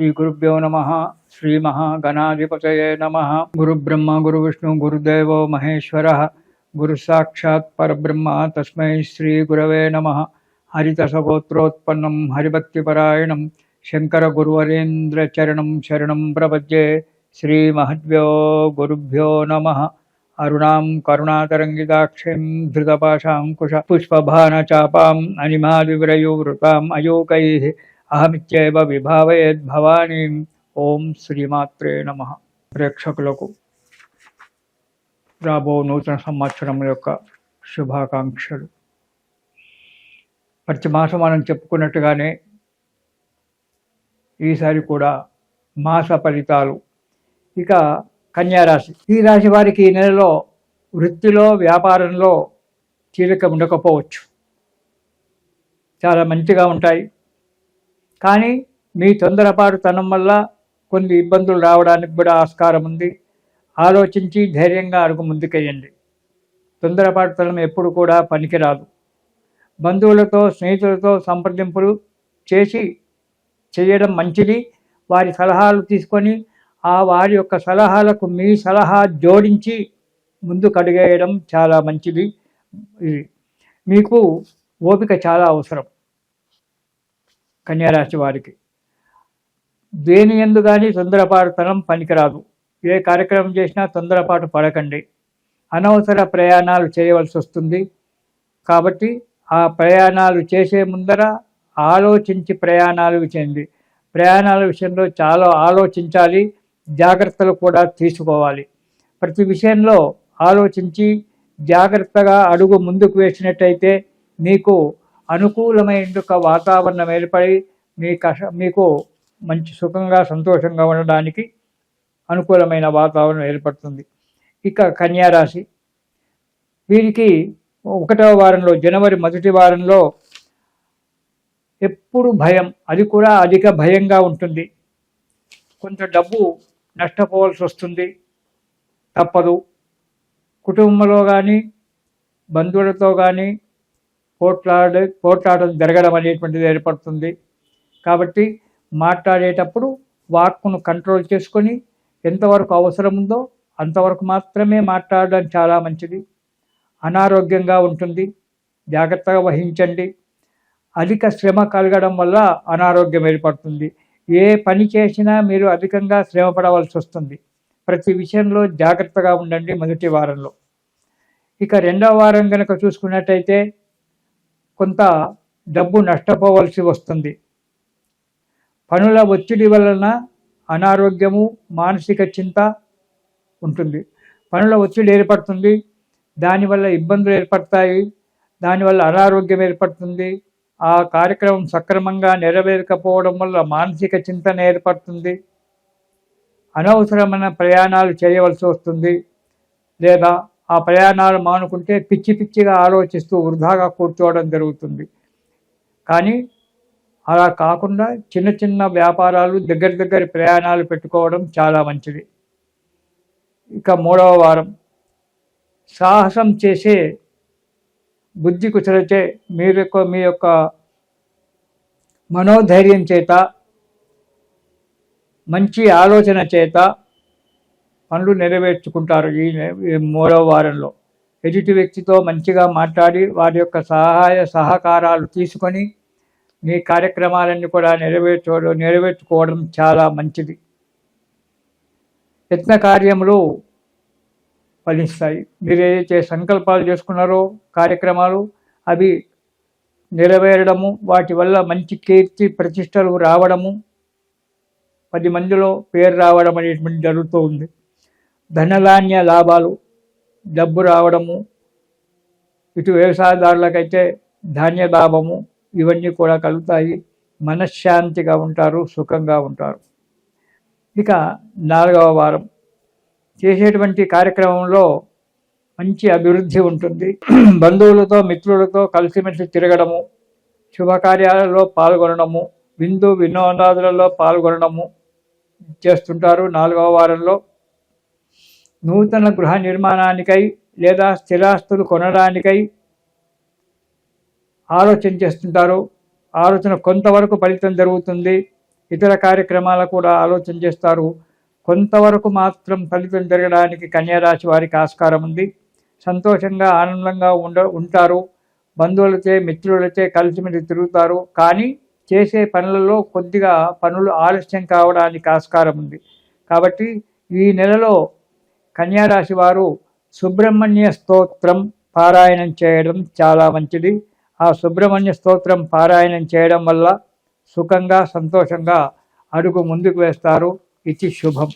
శ్రీ గురుభ్యో నమః. శ్రీ మహాగణాధిపతయే నమః. గురుబ్రహ్మ గురువిష్ణు గురుదేవో మహేశ్వరః. గురు సాక్షాత్ పరబ్రహ్మ తస్మై శ్రీ గురవే నమః. హరితసగోత్రోత్పన్నం హరిభక్తిపరాయణం శంకర గురువరేంద్ర చరణం శరణం ప్రపద్యే. శ్రీ మహద్భ్యో గురుభ్యో నమః. అరుణాం కరుణాతరంగితాక్షిం ధృతపాశాంకుశ పుష్పభానచాపాం అనిమాదివ్రయూవృతాం అయోకైః అహమిత్యేవ విభావయేద్భవానీం. ఓం శ్రీమాత్రే నమః. ప్రేక్షకులకు రాబో నూతన సంవత్సరం యొక్క శుభాకాంక్షలు. ప్రతి మాసం మనం చెప్పుకున్నట్టుగానే ఈసారి కూడా మాస ఫలితాలు. ఇక కన్యారాశి, ఈ రాశి వారికి ఈ నెలలో వృత్తిలో వ్యాపారంలో తీరిక ఉండకపోవచ్చు, చాలా మంచిగా ఉంటాయి. కానీ మీ తొందరపాటుతనం వల్ల కొన్ని ఇబ్బందులు రావడానికి కూడా ఆస్కారం ఉంది. ఆలోచించి ధైర్యంగా అడుగు ముందుకెయ్యండి. తొందరపాటుతనం ఎప్పుడు కూడా పనికిరాదు. బంధువులతో స్నేహితులతో సంప్రదింపులు చేయడం మంచిది. వారి సలహాలు తీసుకొని వారి యొక్క సలహాలకు మీ సలహా జోడించి ముందుకు అడుగేయడం చాలా మంచిది. మీకు ఓపిక చాలా అవసరం. కన్యారాశి వారికి దేని యందు కానీ తొందరపాటుతనం పనికిరాదు. ఏ కార్యక్రమం చేసినా తొందరపాటు పడకండి. అనవసర ప్రయాణాలు చేయవలసి వస్తుంది. కాబట్టి ఆ ప్రయాణాలు చేసే ముందర ఆలోచించి ప్రయాణాలు చేయండి. ప్రయాణాల విషయంలో చాలా ఆలోచించాలి, జాగ్రత్తలు కూడా తీసుకోవాలి. ప్రతి విషయంలో ఆలోచించి జాగ్రత్తగా అడుగు ముందుకు వేసినట్టయితే మీకు అనుకూలమైన వాతావరణం ఏర్పడి మీకు మంచి సుఖంగా సంతోషంగా ఉండడానికి అనుకూలమైన వాతావరణం ఏర్పడుతుంది. ఇక కన్యారాశి వీరికి 1వ వారంలో, జనవరి మొదటి వారంలో ఎప్పుడు భయం, అది కూడా అధిక భయంగా ఉంటుంది. కొంత డబ్బు నష్టపోవాల్సి వస్తుంది, తప్పదు. కుటుంబంలో కానీ బంధువులతో కానీ పోట్లాటలు జరగడం అనేటువంటిది ఏర్పడుతుంది. కాబట్టి మాట్లాడేటప్పుడు వాక్కును కంట్రోల్ చేసుకొని ఎంతవరకు అవసరం ఉందో అంతవరకు మాత్రమే మాట్లాడడం చాలా మంచిది. అనారోగ్యంగా ఉంటుంది, జాగ్రత్తగా వహించండి. అధిక శ్రమ కలగడం వల్ల అనారోగ్యం ఏర్పడుతుంది. ఏ పని చేసినా మీరు అధికంగా శ్రమ పడవలసి వస్తుంది. ప్రతి విషయంలో జాగ్రత్తగా ఉండండి మొదటి వారంలో. ఇక 2వ వారం కనుక చూసుకున్నట్టయితే కొంత డబ్బు నష్టపోవలసి వస్తుంది. పనుల ఒత్తిడి వలన అనారోగ్యము, మానసిక చింత ఉంటుంది. పనుల ఒత్తిడి ఏర్పడుతుంది, దానివల్ల ఇబ్బందులు ఏర్పడతాయి, దానివల్ల అనారోగ్యం ఏర్పడుతుంది. ఆ కార్యక్రమం సక్రమంగా నెరవేరకపోవడం వల్ల మానసిక చింతన ఏర్పడుతుంది. అనవసరమైన ప్రయాణాలు చేయవలసి వస్తుంది. లేదా ఆ ప్రయాణాలు మానుకుంటే పిచ్చిగా ఆలోచిస్తూ వృధాగా కూర్చోవడం జరుగుతుంది. కానీ అలా కాకుండా చిన్న వ్యాపారాలు, దగ్గర ప్రయాణాలు పెట్టుకోవడం చాలా మంచిది. ఇక 3వ వారం సాహసం చేసే బుద్ధి కుశలచే మీ యొక్క మనోధైర్యం చేత, మంచి ఆలోచన చేత పనులు నెరవేర్చుకుంటారు. ఈ 3వ వారంలో ఎదుటి వ్యక్తితో మంచిగా మాట్లాడి వారి యొక్క సహాయ సహకారాలు తీసుకొని మీ కార్యక్రమాలన్నీ కూడా నెరవేర్చుకోవడం చాలా మంచిది. యత్న కార్యములు ఫలిస్తాయి. మీరు ఏదైతే సంకల్పాలు చేసుకున్నారో కార్యక్రమాలు అవి నెరవేరడము, వాటి వల్ల మంచి కీర్తి ప్రతిష్టలు రావడము, 10 మందిలో పేరు రావడం అనేటువంటి జరుగుతూ ఉంది. ధనధాన్య లాభాలు, డబ్బు రావడము, ఇటు వ్యవసాయదారులకైతే ధాన్య లాభము, ఇవన్నీ కూడా కలుగుతాయి. మనశ్శాంతిగా ఉంటారు, సుఖంగా ఉంటారు. ఇక 4వ వారం చేసేటువంటి కార్యక్రమంలో మంచి అభివృద్ధి ఉంటుంది. బంధువులతో మిత్రులతో కలిసిమెలిసి తిరగడము, శుభకార్యాలలో పాల్గొనడము, వినోదాదులలో పాల్గొనడము చేస్తుంటారు. 4వ వారంలో నూతన గృహ నిర్మాణానికై లేదా స్థిరాస్తులు కొనడానికై ఆలోచన చేస్తుంటారు. ఆలోచన కొంతవరకు ఫలితం జరుగుతుంది. ఇతర కార్యక్రమాలు కూడా ఆలోచన చేస్తారు. కొంతవరకు మాత్రం ఫలితం జరగడానికి కన్యారాశి వారికి ఆస్కారం ఉంది. సంతోషంగా ఆనందంగా ఉంటారు. బంధువులచే మిత్రులచే కలిసిమెలిసి తిరుగుతారు. కానీ చేసే పనులలో కొద్దిగా పనులు ఆలస్యం కావడానికి ఆస్కారం ఉంది. కాబట్టి ఈ నెలలో కన్యారాశి వారు సుబ్రహ్మణ్య స్తోత్రం పారాయణం చేయడం చాలా మంచిది. ఆ సుబ్రహ్మణ్య స్తోత్రం పారాయణం చేయడం వల్ల సుఖంగా సంతోషంగా అడుగు ముందుకు వేస్తారు. ఇది శుభం.